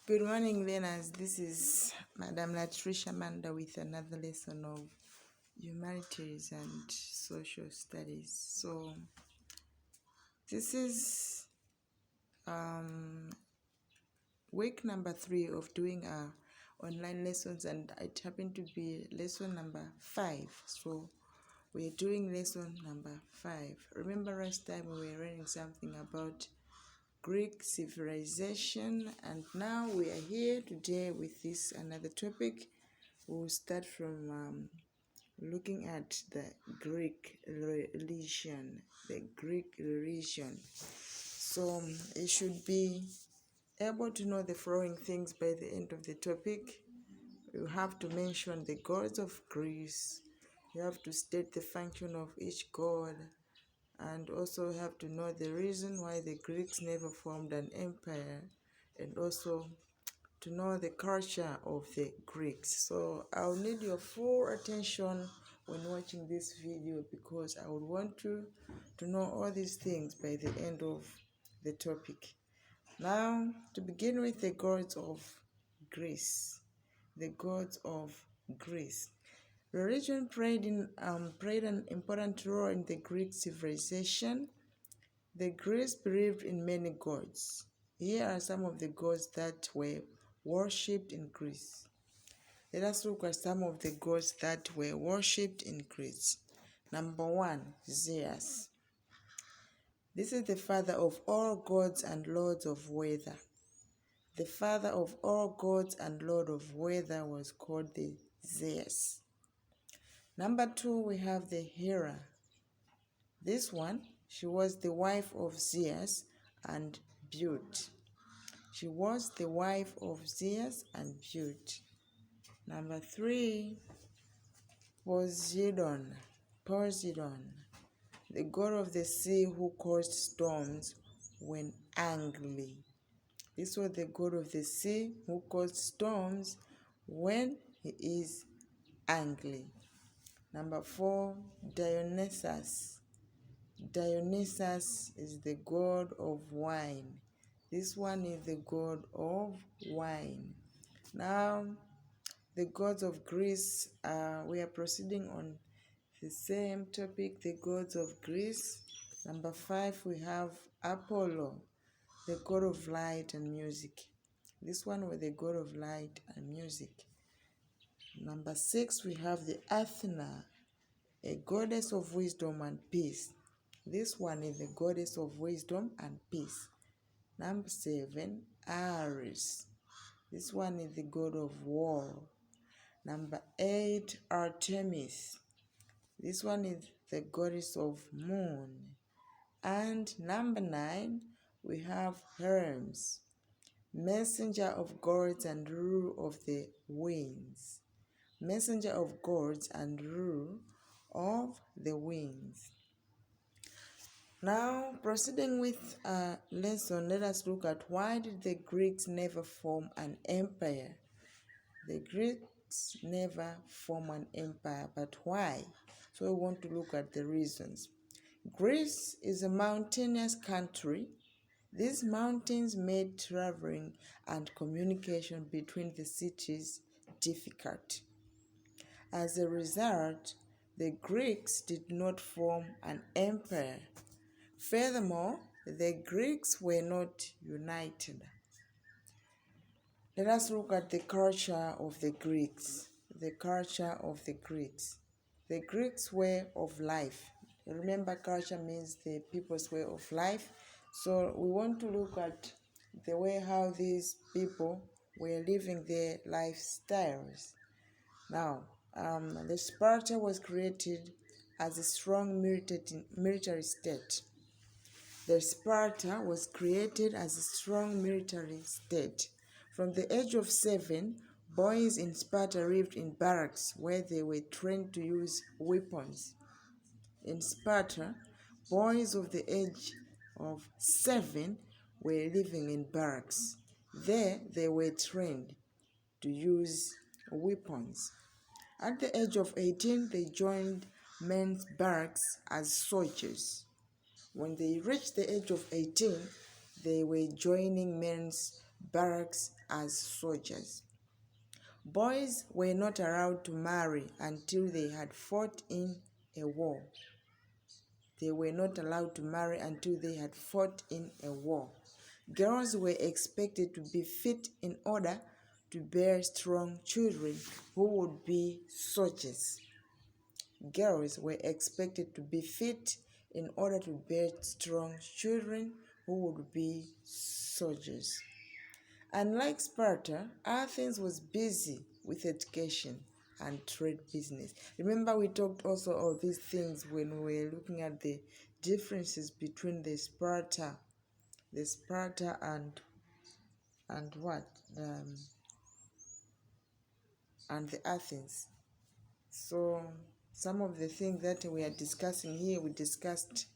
Good morning, learners. This is Madam Latricia Manda with another lesson of humanities and social studies. So this is week number 3 of doing our online lessons, and it happened to be lesson number 5. So we're doing lesson number 5. Remember last time we were learning something about Greek civilization, and now we are here today with this another topic. We'll start from looking at the Greek religion. So you should be able to know the following things by the end of the topic. You have to mention the gods of Greece. You have to state the function of each god, and also have to know the reason why the Greeks never formed an empire, and also to know the culture of the Greeks. So I'll need your full attention when watching this video, because I would want to know all these things by the end of the topic. Now, to begin with, the gods of Greece. The gods of Greece. Religion played an important role in the Greek civilization. The Greeks believed in many gods. Here are some of the gods that were worshipped in Greece. Let us look at some of the gods that were worshipped in Greece. Number 1, Zeus. This is the father of all gods and lords of weather. The father of all gods and lord of weather was called the Zeus. Number 2, we have the Hera. This one, she was the wife of Zeus and Beauty. She was the wife of Zeus and Beauty. Number 3, Poseidon, the god of the sea who caused storms when angry. This was the god of the sea who caused storms when he is angry. Number 4, Dionysus. Dionysus is the god of wine. This one is the god of wine. Now, the gods of Greece, we are proceeding on the same topic, the gods of Greece. Number 5, we have Apollo, the god of light and music. This one was the god of light and music. Number 6, we have the Athena, a goddess of wisdom and peace. This one is the goddess of wisdom and peace. Number 7, Ares. This one is the god of war. Number 8, Artemis. This one is the goddess of moon. And number 9, we have Hermes, messenger of gods and ruler of the winds. Messenger of gods and ruler of the winds. Now, proceeding with our lesson, let us look at why did the Greeks never form an empire? The Greeks never form an empire, but why? So we want to look at the reasons. Greece is a mountainous country. These mountains made traveling and communication between the cities difficult. As a result, the Greeks did not form an empire. Furthermore, the Greeks were not united. Let us look at the culture of the Greeks. The culture of the Greeks. The Greeks' way of life. Remember, culture means the people's way of life. So we want to look at the way how these people were living their lifestyles. Now, the Sparta was created as a strong military state. The Sparta was created as a strong military state. From the age of 7, boys in Sparta lived in barracks where they were trained to use weapons. In Sparta, boys of the age of 7 were living in barracks. There, they were trained to use weapons. At the age of 18, they joined men's barracks as soldiers. When they reached the age of 18, they were joining men's barracks as soldiers. Boys were not allowed to marry until they had fought in a war. They were not allowed to marry until they had fought in a war. Girls were expected to be fit in order to bear strong children who would be soldiers. Girls were expected to be fit in order to bear strong children who would be soldiers. Unlike Sparta, Athens was busy with education and trade business. Remember, we talked also of these things when we were looking at the differences between the Sparta and what and the Athens. So some of the things that we are discussing here, we discussed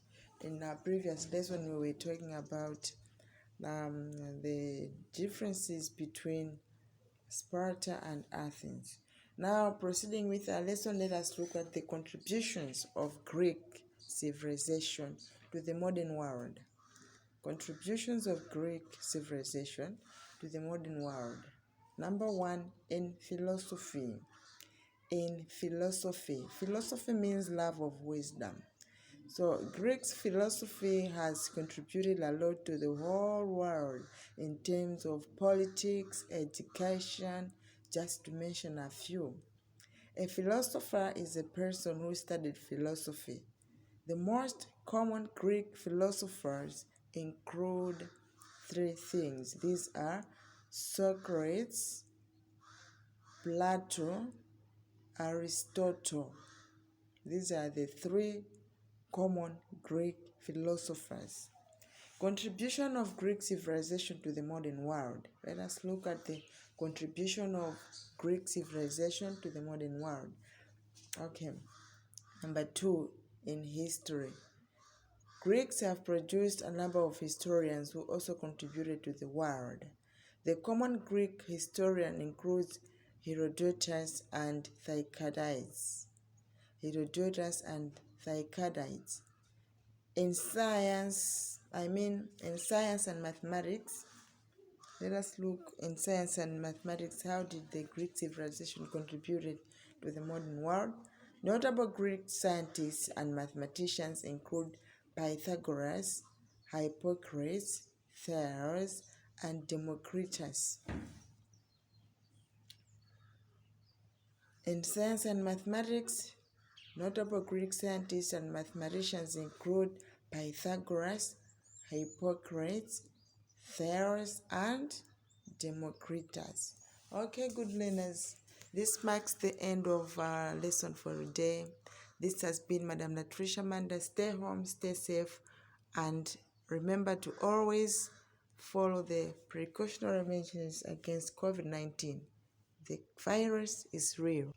in our previous lesson. We were talking about the differences between Sparta and Athens. Now, proceeding with our lesson, let us look at the contributions of Greek civilization to the modern world. Contributions of Greek civilization to the modern world. Number one, in philosophy. In philosophy. Philosophy means love of wisdom. So Greek's philosophy has contributed a lot to the whole world in terms of politics, education, just to mention a few. A philosopher is a person who studied philosophy. The most common Greek philosophers include three things. These are Socrates, Plato, Aristotle. These are the three common Greek philosophers. Contribution of Greek civilization to the modern world. Let us look at the contribution of Greek civilization to the modern world. Okay. Number two, in history. Greeks have produced a number of historians who also contributed to the world. The common Greek historian includes Herodotus and Thucydides. Herodotus and Thucydides. In science and mathematics, let us look in science and mathematics, how did the Greek civilization contributed to the modern world? Notable Greek scientists and mathematicians include Pythagoras, Hippocrates, Thales, and Democritus. In science and mathematics, notable Greek scientists and mathematicians include Pythagoras, Hippocrates, Thales, and Democritus. Okay, good learners. This marks the end of our lesson for today. This has been Madam Latricia Manda. Stay home, stay safe, and remember to always follow the precautionary measures against COVID-19. The virus is real.